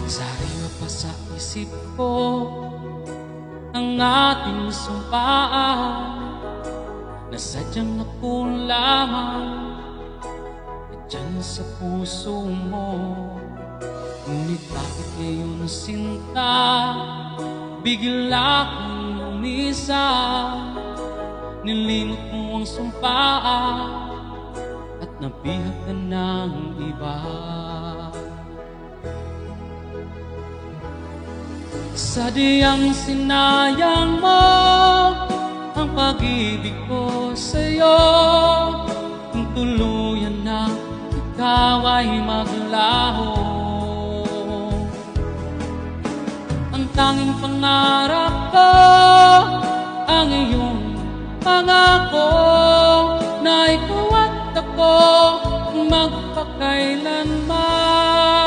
Sariwa pa sa isip ko ang ating sumpaan na sadyang ako lamang nandyan sa puso mo. Ngunit bakit ngayon sinta bigla kong umisa? Nilimot mo ang sumpaan at nabihag ka ng iba. Sadyang sinayang mo ang pag-ibig ko sa'yo. Kung tuluyan na ikaw ay maglaho, ang tanging pangarap ko ang iyong pangako na ikaw at ako magpakailanman.